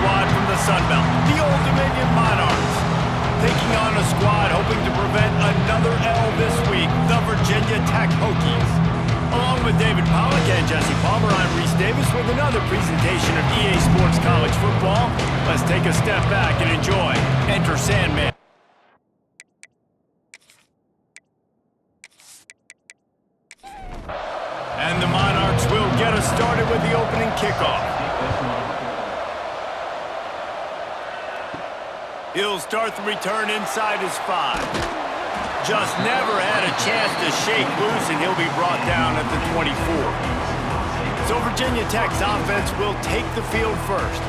squad from the Sun Belt, the Old Dominion Monarchs. Taking on a squad hoping to prevent another L this week, the Virginia Tech Hokies. Along with David Pollack and Jesse Palmer, I'm Reese Davis with another presentation of EA Sports College Football. Let's take a step back and enjoy Enter Sandman. And the Monarchs will get us started with the opening kickoff. He'll start the return inside his 5. Just never had a chance to shake loose, and he'll be brought down at the 24. So Virginia Tech's offense will take the field first.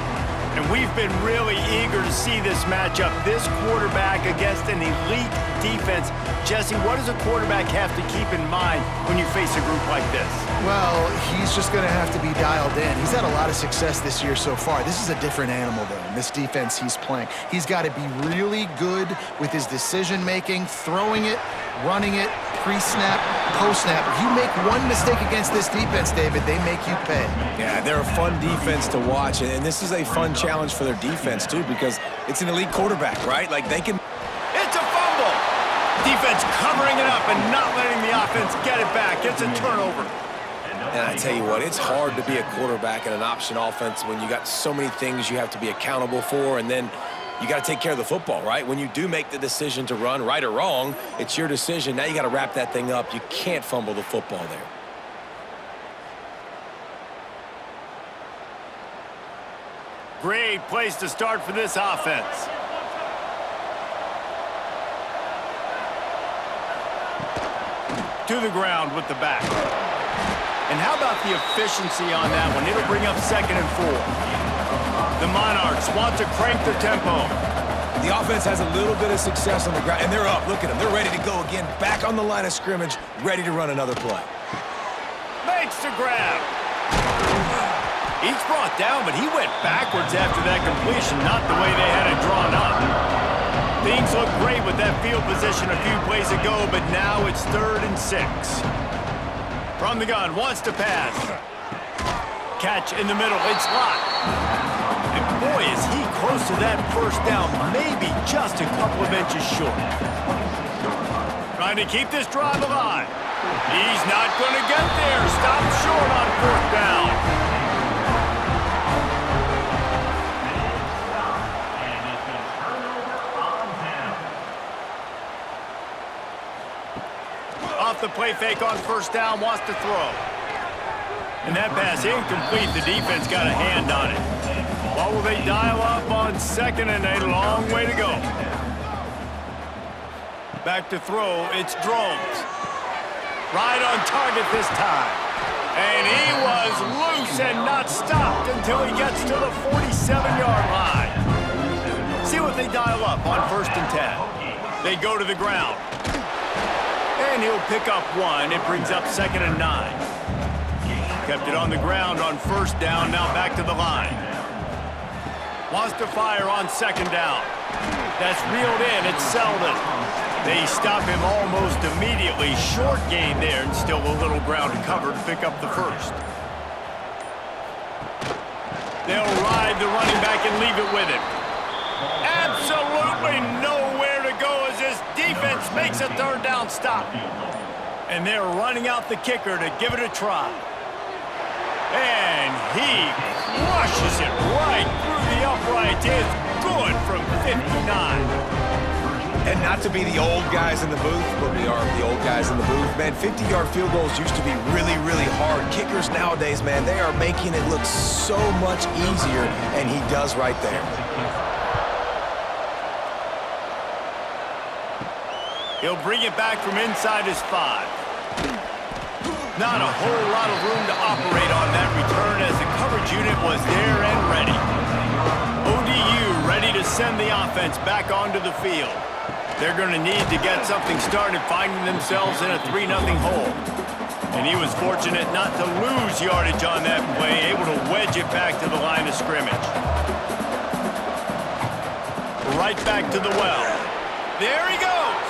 And we've been really eager to see this matchup, this quarterback against an elite defense. Jesse, what does a quarterback have to keep in mind when you face a group like this? Well, he's just going to have to be dialed in. He's had a lot of success this year so far. This is a different animal, though, in this defense he's playing. He's got to be really good with his decision-making, throwing it, running it, pre-snap, post-snap. If you make one mistake against this defense, David, they make you pay. Yeah, they're a fun defense to watch, and this is a fun challenge for their defense, too, because it's an elite quarterback, right? Like, they can... It's a fumble! Defense covering it up and not letting the offense get it back. It's a turnover. And I tell you what, it's hard to be a quarterback in an option offense when you got so many things you have to be accountable for, and then you got to take care of the football, right? When you do make the decision to run, right or wrong, it's your decision. Now you got to wrap that thing up. You can't fumble the football there. Great place to start for this offense. To the ground with the back. And how about the efficiency on that one? It'll bring up 2nd and 4. The Monarchs want to crank their tempo. The offense has a little bit of success on the ground, and they're up. Look at them. They're ready to go again. Back on the line of scrimmage, ready to run another play. Makes the grab. He's brought down, but he went backwards after that completion, not the way they had it drawn up. Things look great with that field position a few plays ago, but now it's 3rd and 6. From the gun, wants to pass. Catch in the middle, it's locked. And boy, is he close to that first down, maybe just a couple of inches short. Trying to keep this drive alive. He's not going to get there. Stop short on 4th down. Off the play fake on 1st down, wants to throw. And that pass incomplete. The defense got a hand on it. What will they dial up on 2nd and a long way to go? Back to throw, it's Drones. Right on target this time. And he was loose and not stopped until he gets to the 47-yard line. See what they dial up on 1st and 10. They go to the ground. And he'll pick up 1. It brings up 2nd and 9. Kept it on the ground on 1st down, now back to the line. Wants to fire on 2nd down. That's reeled in, it's Selden. They stop him almost immediately. Short gain there, and still a little ground to cover to pick up the 1st. They'll ride the running back and leave it with him. Absolutely nowhere to go as this defense makes a 3rd down stop. And they're running out the kicker to give it a try. And he crushes it right through the upright. It's good from 59. And not to be the old guys in the booth, but we are the old guys in the booth. Man, 50-yard field goals used to be really, really hard. Kickers nowadays, man, they are making it look so much easier, and he does right there. He'll bring it back from inside his 5. Not a whole lot of room to operate on that return as the coverage unit was there and ready. ODU ready to send the offense back onto the field. They're going to need to get something started, finding themselves in a 3-0 hole. And he was fortunate not to lose yardage on that play, able to wedge it back to the line of scrimmage. Right back to the well. There he goes.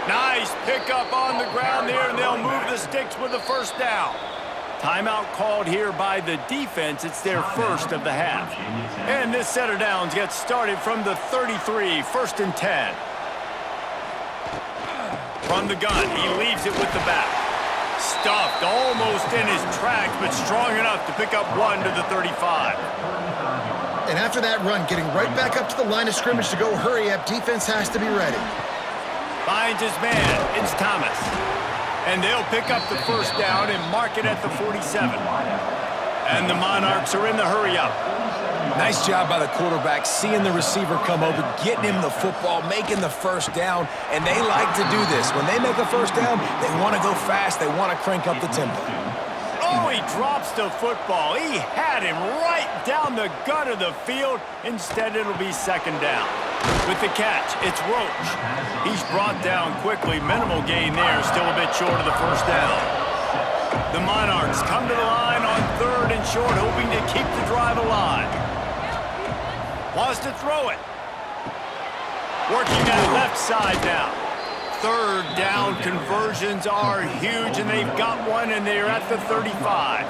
Nice pickup on the ground there, and they'll move the sticks with the 1st down. Timeout called here by the defense. It's their first of the half. And this set of downs gets started from the 33, 1st and 10. From the gun, he leaves it with the back. Stuffed almost in his tracks, but strong enough to pick up one to the 35. And after that run, getting right back up to the line of scrimmage to go hurry up, defense has to be ready. Finds his man. It's Thomas. And they'll pick up the first down and mark it at the 47. And the Monarchs are in the hurry-up. Nice job by the quarterback, seeing the receiver come over, getting him the football, making the first down, and they like to do this. When they make a first down, they want to go fast. They want to crank up the tempo. Oh, he drops the football. He had him right down the gut of the field. Instead, it'll be second down. With the catch, it's Roach. He's brought down quickly. Minimal gain there, still a bit short of the first down. The Monarchs come to the line on 3rd and short, hoping to keep the drive alive. Wants to throw it. Working that left side now. 3rd down conversions are huge, and they've got one, and they're at the 35.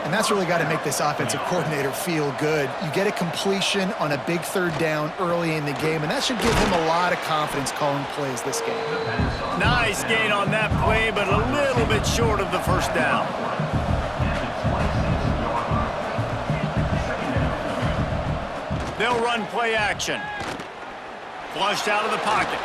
And that's really got to make this offensive coordinator feel good. You get a completion on a big 3rd down early in the game, and that should give him a lot of confidence calling plays this game. Nice gain on that play, but a little bit short of the first down. They'll run play action. Flushed out of the pocket.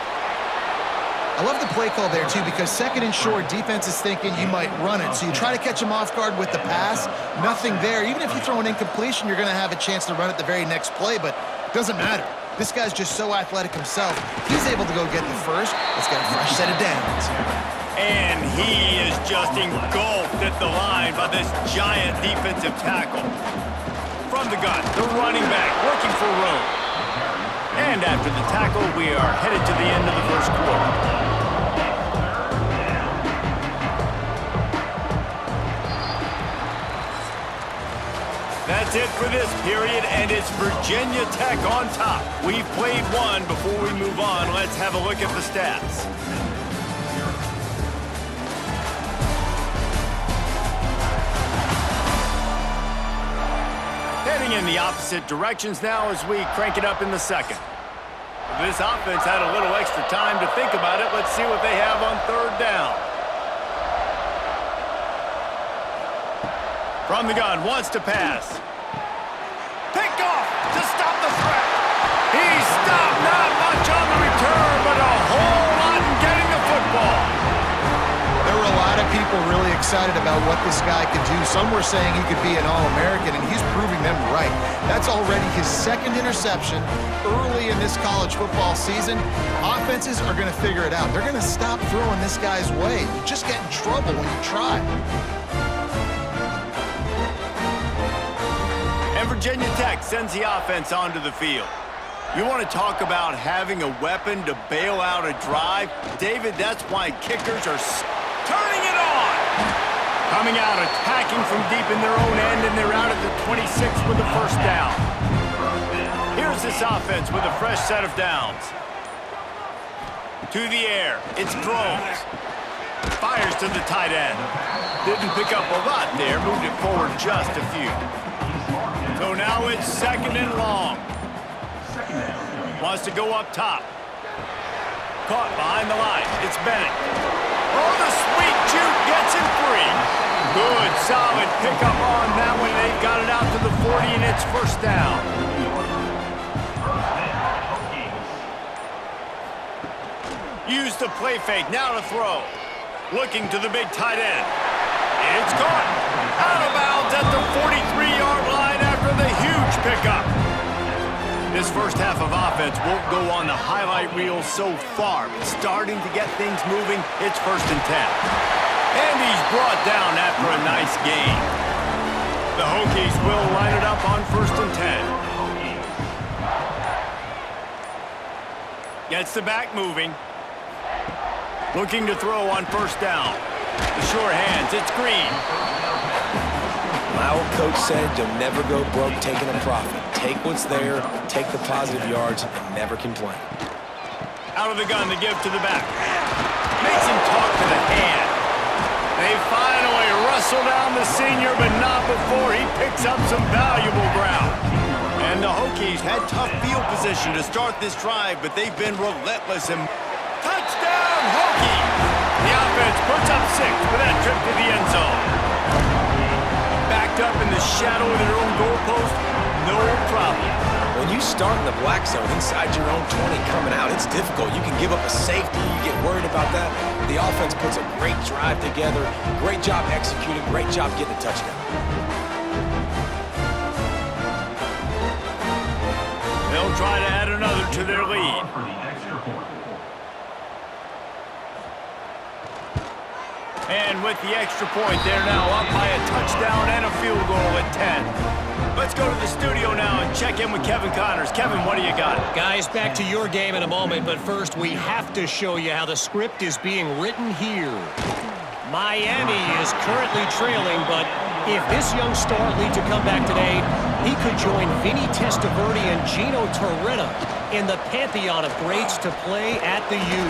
I love the play call there, too, because 2nd and short, defense is thinking you might run it. So you try to catch him off guard with the pass. Nothing there. Even if you throw an incompletion, you're going to have a chance to run it the very next play, but it doesn't matter. This guy's just so athletic himself. He's able to go get the first. Let's get a fresh set of downs. And he is just engulfed at the line by this giant defensive tackle. From the gun, the running back working for room. And after the tackle, we are headed to the end of the first quarter. That's it for this period, and it's Virginia Tech on top. We've played one. Before we move on, let's have a look at the stats. Heading in the opposite directions now as we crank it up in the second. This offense had a little extra time to think about it. Let's see what they have on 3rd down. From the gun, wants to pass. Pick off to stop the threat. He stopped, not much on the return, but a whole lot in getting the football. There were a lot of people really excited about what this guy could do. Some were saying he could be an All-American, and he's proving them right. That's already his 2nd interception early in this college football season. Offenses are going to figure it out. They're going to stop throwing this guy's way. You just get in trouble when you try. And Virginia Tech sends the offense onto the field. You want to talk about having a weapon to bail out a drive? David, that's why kickers are turning it on. Coming out, attacking from deep in their own end, and they're out at the 26 with the first down. Here's this offense with a fresh set of downs. To the air, it's Drones. Fires to the tight end. Didn't pick up a lot there, moved it forward just a few. So now it's 2nd and long. Wants to go up top. Caught behind the line. It's Bennett. Oh, the sweet juke gets him free. Good, solid pickup on that one. They've got it out to the 40, and it's first down. Use the play fake. Now to throw. Looking to the big tight end. It's caught. Out of bounds at the 43-yard line after the huge pickup. This first half of offense won't go on the highlight reel so far, but starting to get things moving. It's 1st and 10. And he's brought down after a nice gain. The Hokies will line it up on 1st and 10. Gets the back moving. Looking to throw on 1st down. The short hands, it's Green. My old coach said you'll never go broke taking a profit. Take what's there, take the positive yards, and never complain. Out of the gun to give to the back. Makes him talk to the hand. They finally wrestled out picks up some valuable ground. And the Hokies had tough field position to start this drive, but they've been relentless. And touchdown, Hokies! The offense puts up 6 for that trip to the end zone. Backed up in the shadow of their own goalpost, no problem. When you start in the black zone inside your own 20 coming out, it's difficult. You can give up a safety. You get worried about that. The offense puts a great drive together. Great job executing. Great job getting a touchdown. They'll try to add another to their lead. And with the extra point, they're now up by a touchdown and a field goal at 10. Let's go to the studio now and check in with Kevin Connors. Kevin, what do you got? Guys, back to your game in a moment, but first we have to show you how the script is being written here. Miami is currently trailing, but if this young star leads a comeback today, he could join Vinny Testaverde and Gino Torretta in the pantheon of greats to play at the U.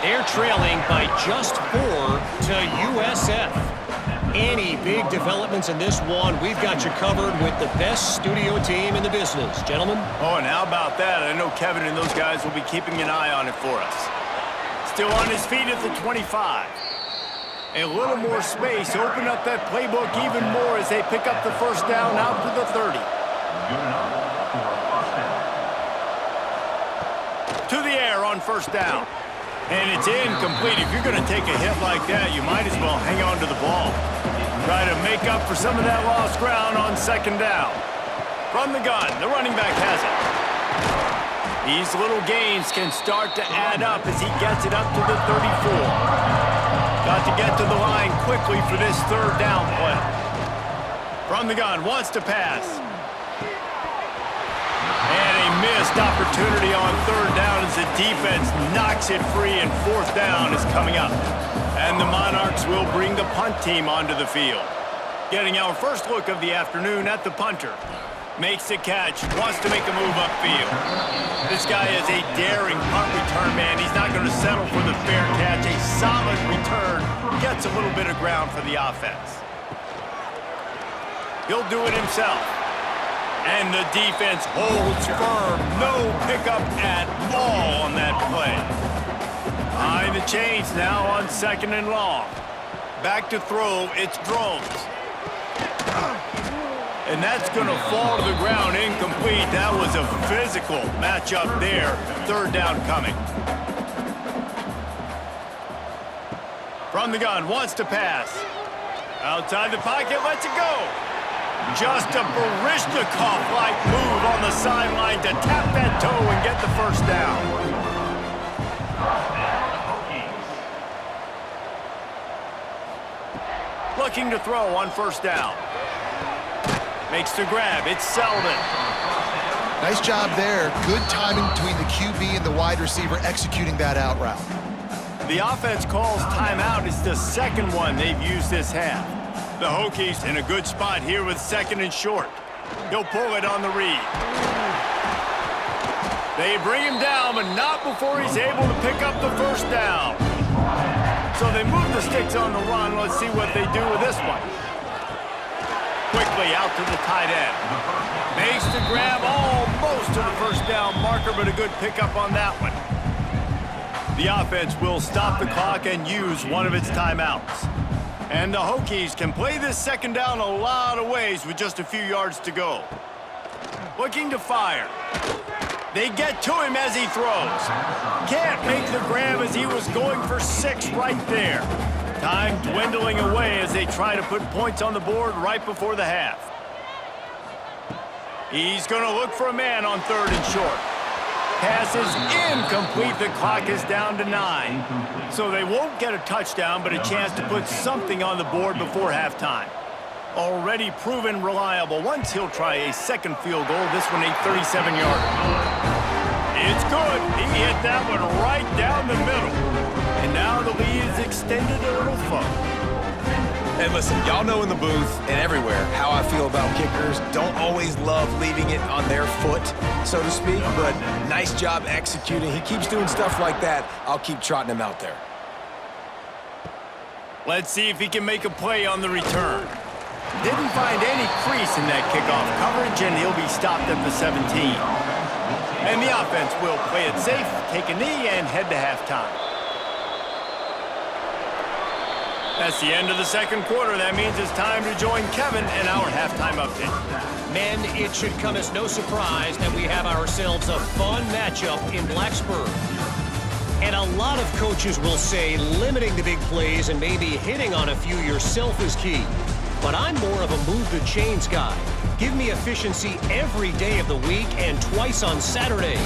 They're trailing by just 4 to USF. Any big developments in this one, we've got you covered with the best studio team in the business. Gentlemen? Oh, and how about that? I know Kevin and those guys will be keeping an eye on it for us. Still on his feet at the 25. A little more space. Open up that playbook even more as they pick up the first down out to the 30. To the air on first down. And it's incomplete. If you're going to take a hit like that, you might as well hang on to the ball. Try to make up for some of that lost ground on second down. From the gun, the running back has it. These little gains can start to add up as he gets it up to the 34. Got to get to the line quickly for this third down play. From the gun, wants to pass. And a missed opportunity on third down as the defense knocks it free, and fourth down is coming up. And the Monarchs will bring the punt team onto the field. Getting our first look of the afternoon at the punter. Makes the catch, wants to make a move upfield. This guy is a daring punt return man. He's not going to settle for the fair catch. A solid return gets a little bit of ground for the offense. He'll do it himself. And the defense holds firm. No pickup at all on that play. Behind the chains now on second and long. Back to throw, it's Drones. And that's going to fall to the ground incomplete. That was a physical matchup there. Third down coming. From the gun, wants to pass. Outside the pocket, lets it go. Just a Baryshnikov-like move on the sideline to tap that toe and get the first down. Looking to throw on first down. Makes the grab. It's Selden. Nice job there. Good timing between the QB and the wide receiver executing that out route. The offense calls timeout. It's the second one they've used this half. The Hokies in a good spot here with second and short. He'll pull it on the read. They bring him down, but not before he's able to pick up the first down. So they move the sticks on the run. Let's see what they do with this one. Quickly out to the tight end. Makes the grab almost to the first down marker, but a good pickup on that one. The offense will stop the clock and use one of its timeouts. And the Hokies can play this second down a lot of ways with just a few yards to go. Looking to fire. They get to him as he throws. Can't make the grab as he was going for 6 right there. Time dwindling away as they try to put points on the board right before the half. He's going to look for a man on third and short. Pass is incomplete. The clock is down to 9. So they won't get a touchdown, but a chance to put something on the board before halftime. Already proven reliable. Once he'll try a second field goal, this one a 37-yarder. It's good. He hit that one right down the middle. And now the lead is extended a little further. And listen, y'all know in the booth and everywhere how I feel about kickers. Don't always love leaving it on their foot, so to speak, but nice job executing. He keeps doing stuff like that. I'll keep trotting him out there. Let's see if he can make a play on the return. Didn't find any crease in that kickoff coverage, and he'll be stopped at the 17. And the offense will play it safe, take a knee, and head to halftime. That's the end of the second quarter. That means it's time to join Kevin in our halftime update. Men, it should come as no surprise that we have ourselves a fun matchup in Blacksburg. And a lot of coaches will say limiting the big plays and maybe hitting on a few yourself is key. But I'm more of a move the chains guy. Give me efficiency every day of the week and twice on Saturday.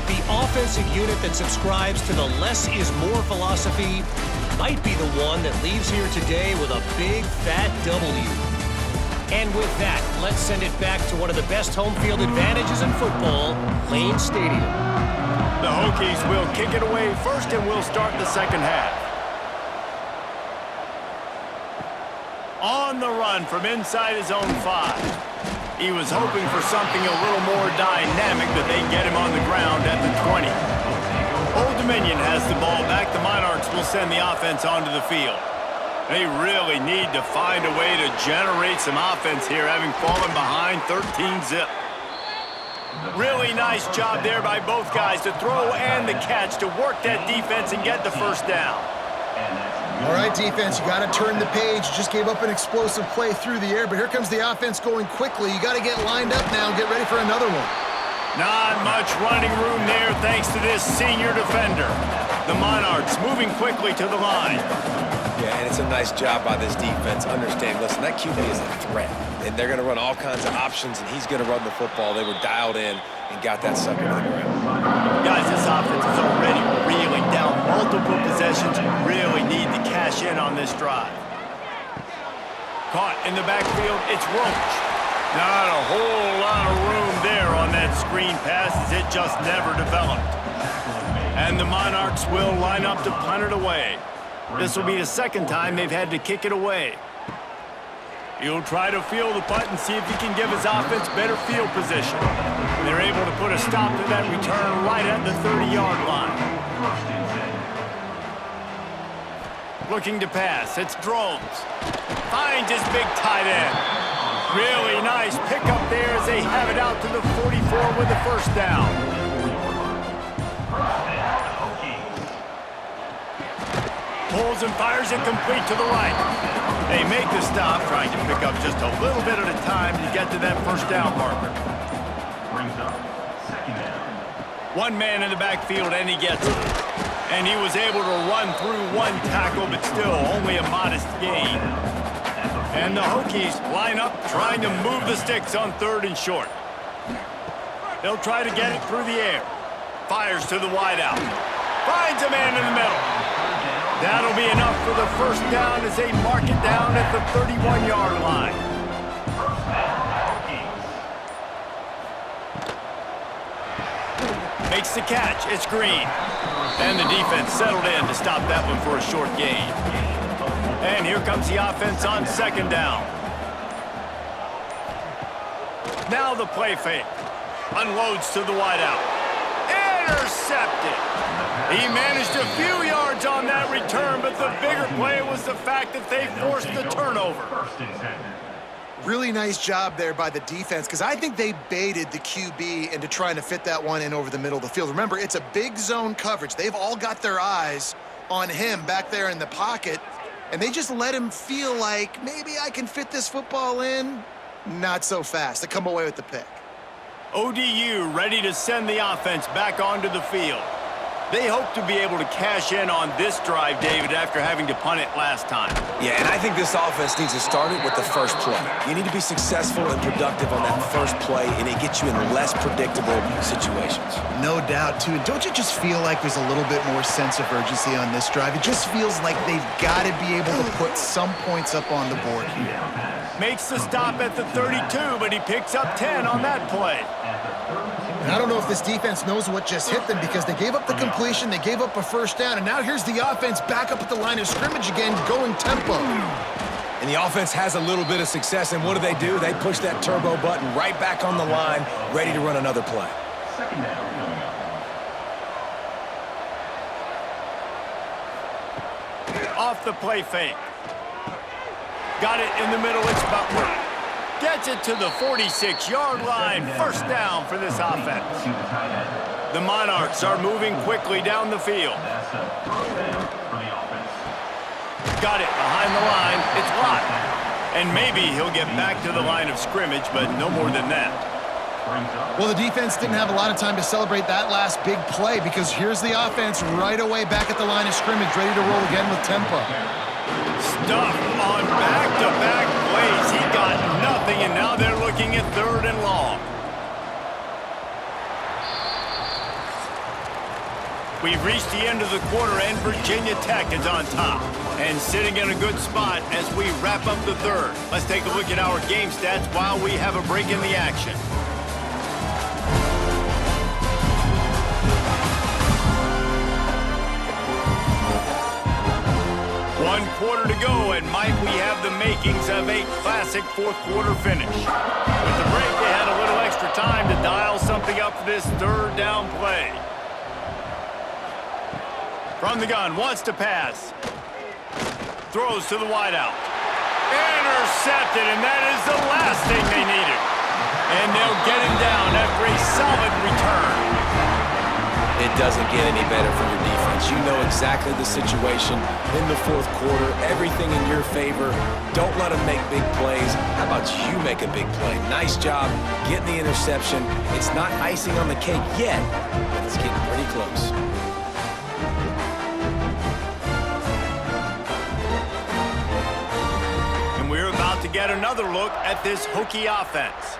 The offensive unit that subscribes to the less is more philosophy might be the one that leaves here today with a big fat W. And with that, let's send it back to one of the best home field advantages in football, Lane Stadium. The Hokies will kick it away first, and we'll start the second half. On the run from inside his own 5. He was hoping for something a little more dynamic, but they get him on the ground at the 20. Old Dominion has the ball back. The Monarchs will send the offense onto the field. They really need to find a way to generate some offense here, having fallen behind 13-zip. Really nice job there by both guys to throw and the catch to work that defense and get the first down. All right, defense, you got to turn the page. Just gave up an explosive play through the air, but here comes the offense going quickly. You got to get lined up now and get ready for another one. Not much running room there thanks to this senior defender. The Monarchs moving quickly to the line. Yeah, and it's a nice job by this defense. Understand, listen, that QB is a threat. And they're going to run all kinds of options, and he's going to run the football. They were dialed in and got that sucker to the ground. Guys, this offense is already reeling down multiple possessions. Really need to cash in on this drive. Caught in the backfield, it's Roach. Not a whole lot of room there on that screen pass as it just never developed. And the Monarchs will line up to punt it away. This will be the second time they've had to kick it away. He'll try to field the punt and see if he can give his offense better field position. They're able to put a stop to that return right at the 30-yard line. Looking to pass, it's Drones. Finds his big tight end. Really nice pickup there as they have it out to the 44 with the first down. Pulls and fires it complete to the right. They make the stop, trying to pick up just a little bit at a time to get to that first down marker. One man in the backfield, and he gets it. And he was able to run through one tackle, but still only a modest gain. And the Hokies line up, trying to move the sticks on 3rd and short. They'll try to get it through the air. Fires to the wideout. Finds a man in the middle. That'll be enough for the first down as they mark it down at the 31-yard line. Makes the catch. It's Green. And the defense settled in to stop that one for a short gain. And here comes the offense on 2nd down. Now the play fake. Unloads to the wideout. Intercepted. He managed a few yards on that return, but the bigger play was the fact that they forced the turnover. Really nice job there by the defense, because I think they baited the QB into trying to fit that one in over the middle of the field. Remember, it's a big zone coverage. They've all got their eyes on him back there in the pocket, and they just let him feel like, maybe I can fit this football in. Not so fast. They come away with the pick. ODU ready to send the offense back onto the field. They hope to be able to cash in on this drive, David, after having to punt it last time. Yeah, and I think this offense needs to start it with the first play. You need to be successful and productive on that first play, and it gets you in less predictable situations. No doubt, too. And don't you just feel like there's a little bit more sense of urgency on this drive? It just feels like they've got to be able to put some points up on the board here. Makes the stop at the 32, but he picks up 10 on that play. And I don't know if this defense knows what just hit them, because they gave up the completion, they gave up a first down, and now here's the offense back up at the line of scrimmage again, going tempo. And the offense has a little bit of success, and what do? They push that turbo button right back on the line, ready to run another play. Off the play fake. Got it in the middle. It's Butler. Gets it to the 46-yard line. First down for this offense. The Monarchs are moving quickly down the field. Got it behind the line. It's locked. And maybe he'll get back to the line of scrimmage, but no more than that. Well, the defense didn't have a lot of time to celebrate that last big play because here's the offense right away back at the line of scrimmage, ready to roll again with tempo. Stuff on back-to-back plays. He got nothing, and now they're looking at 3rd and long. We've reached the end of the quarter, and Virginia Tech is on top and sitting in a good spot as we wrap up the 3rd. Let's take a look at our game stats while we have a break in the action. One quarter to go, and might we have the makings of a classic 4th quarter finish. With the break, they had a little extra time to dial something up for this 3rd down play. From the gun, wants to pass. Throws to the wideout. Intercepted, and that is the last thing they needed. And they'll get him down after a solid return. It doesn't get any better for your defense. You know exactly the situation in the 4th quarter, everything in your favor. Don't let them make big plays. How about you make a big play? Nice job getting the interception. It's not icing on the cake yet, but it's getting pretty close. And we're about to get another look at this Hokie offense.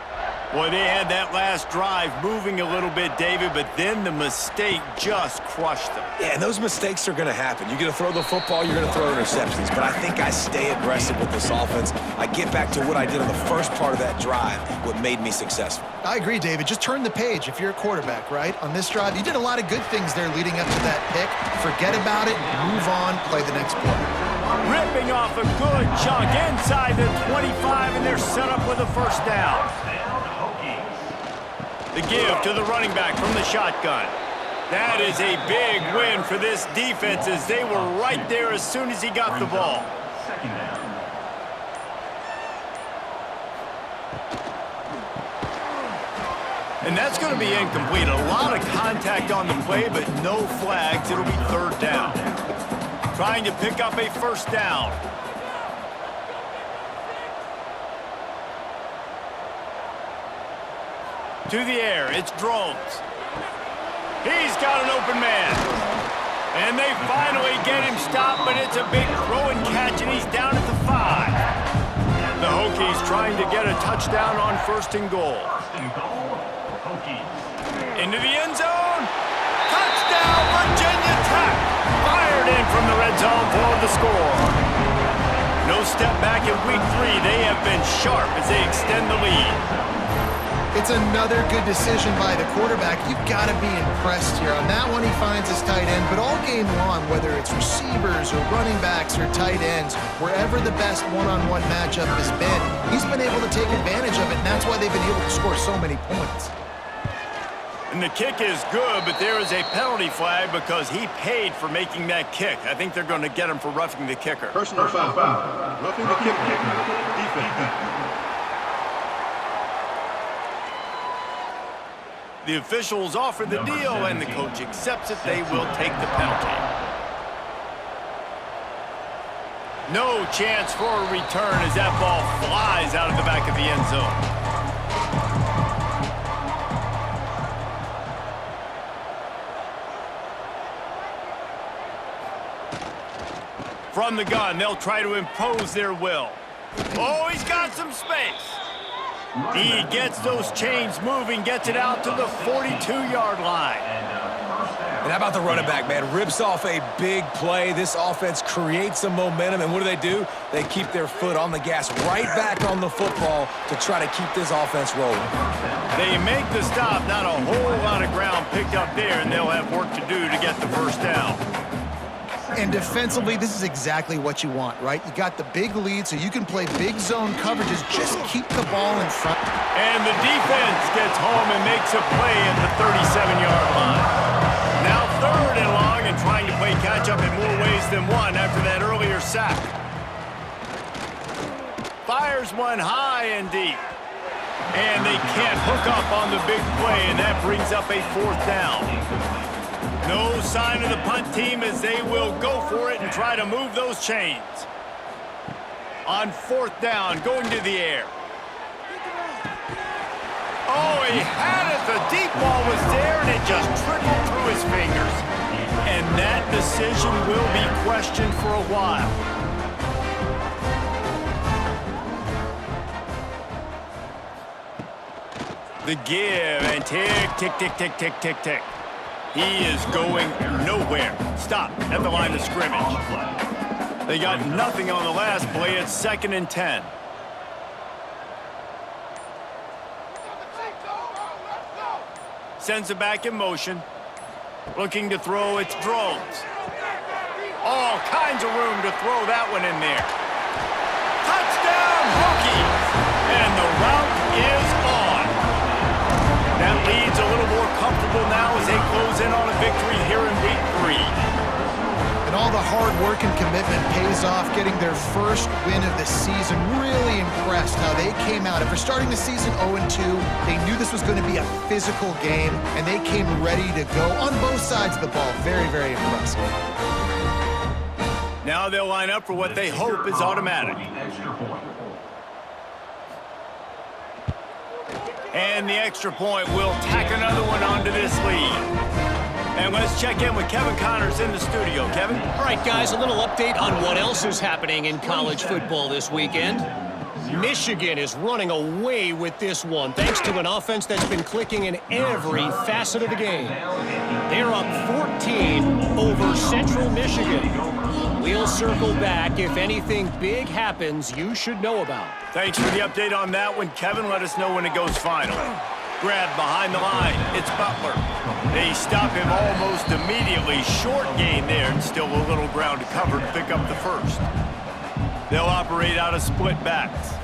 Boy, they had that last drive moving a little bit, David, but then the mistake just crushed them. Yeah, and those mistakes are going to happen. You're going to throw the football, you're going to throw interceptions. But I think I stay aggressive with this offense. I get back to what I did on the first part of that drive, what made me successful. I agree, David. Just turn the page if you're a quarterback, right? On this drive, you did a lot of good things there leading up to that pick. Forget about it, move on, play the next play. Ripping off a good chunk inside the 25, and they're set up with a first down. The give to the running back from the shotgun. That is a big win for this defense as they were right there as soon as he got the ball. And that's going to be incomplete. A lot of contact on the play, but no flags. It'll be 3rd down. Trying to pick up a first down. To the air, it's Drones. He's got an open man. And they finally get him stopped, but it's a big throw and catch, and he's down at the 5. The Hokies trying to get a touchdown on 1st and goal. Into the end zone. Touchdown, Virginia Tech. Fired in from the red zone for the score. No step back in week 3. They have been sharp as they extend the lead. It's another good decision by the quarterback. You've got to be impressed here. On that one, he finds his tight end, but all game long, whether it's receivers or running backs or tight ends, wherever the best one-on-one matchup has been, he's been able to take advantage of it, and that's why they've been able to score so many points. And the kick is good, but there is a penalty flag because he paid for making that kick. I think they're going to get him for roughing the kicker. Personal foul. Roughing the kicker. Defense. The officials offer the deal, and the coach accepts it. They will take the penalty. No chance for a return as that ball flies out of the back of the end zone. From the gun, they'll try to impose their will. Oh, he's got some space. He gets those chains moving, gets it out to the 42-yard line. And how about the running back, man? Rips off a big play. This offense creates some momentum, and what do? They keep their foot on the gas, right back on the football to try to keep this offense rolling. They make the stop. Not a whole lot of ground picked up there, and they'll have work to do to get the first down. And defensively, this is exactly what you want, right? You got the big lead, so you can play big zone coverages. Just keep the ball in front. And the defense gets home and makes a play at the 37-yard line. Now 3rd and long, and trying to play catch-up in more ways than one after that earlier sack. Fires one high and deep. And they can't hook up on the big play, and that brings up a 4th down. No sign of the punt team as they will go for it and try to move those chains. On 4th down, going to the air. Oh, he had it. The deep ball was there, and it just trickled through his fingers. And that decision will be questioned for a while. The give, and tick, tick, tick, tick, tick, tick, tick. He is going nowhere. Stop at the line of scrimmage. They got nothing on the last play. It's 2nd and 10. Sends it back in motion. Looking to throw, it's Drones. All kinds of room to throw that one in there. Touchdown, Hokies! And the route is on. That lead's a little more comfortable now as they close in on a victory here in week 3. And all the hard work and commitment pays off, getting their first win of the season. Really impressed how they came out. After starting the season 0-2, they knew this was going to be a physical game, and they came ready to go on both sides of the ball. Very, very impressive. Now they'll line up for what they hope is automatic. And the extra point will tack another one onto this lead. And let's check in with Kevin Connors in the studio. Kevin? All right, guys, a little update on what else is happening in college football this weekend. Michigan is running away with this one, thanks to an offense that's been clicking in every facet of the game. They're up 14 over Central Michigan. We'll circle back if anything big happens you should know about. Thanks for the update on that one, Kevin. Let us know when it goes final. Grab behind the line. It's Butler. They stop him almost immediately. Short gain there, and still a little ground to cover to pick up the first. They'll operate out of split backs.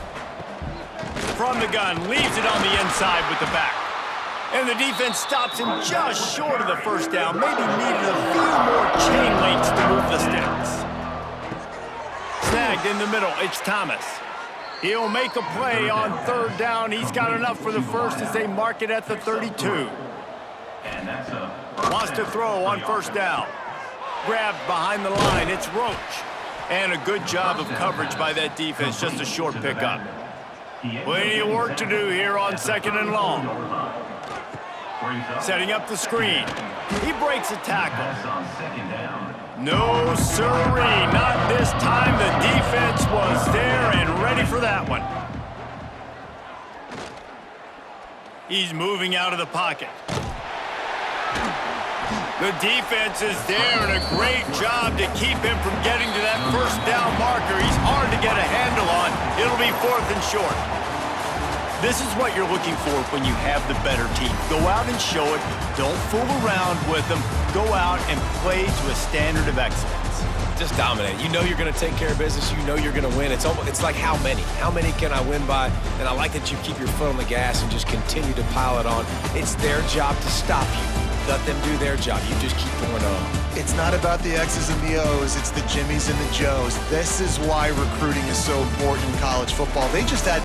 From the gun, leaves it on the inside with the back. And the defense stops him just short of the first down. Maybe needed a few more chain links to move the sticks. Snagged in the middle, it's Thomas. He'll make a play on 3rd down. He's got enough for the first as they mark it at the 32. Wants to throw on 1st down. Grabbed behind the line, it's Roach. And a good job of coverage by that defense, just a short pickup. Plenty of work to do here on 2nd and long. Setting up the screen. He breaks a tackle. No, sirree, not this time. The defense was there and ready for that one. He's moving out of the pocket. The defense is there, and a great job to keep him from getting to that 1st down marker. He's hard to get a handle on. It'll be 4th and short. This is what you're looking for when you have the better team. Go out and show it. Don't fool around with them. Go out and play to a standard of excellence. Just dominate. You know you're going to take care of business. You know you're going to win. It's like how many? How many can I win by? And I like that you keep your foot on the gas and just continue to pile it on. It's their job to stop you. Let them do their job. You just keep going on. It's not about the X's and the O's. It's the Jimmies and the Joes. This is why recruiting is so important in college football. They just had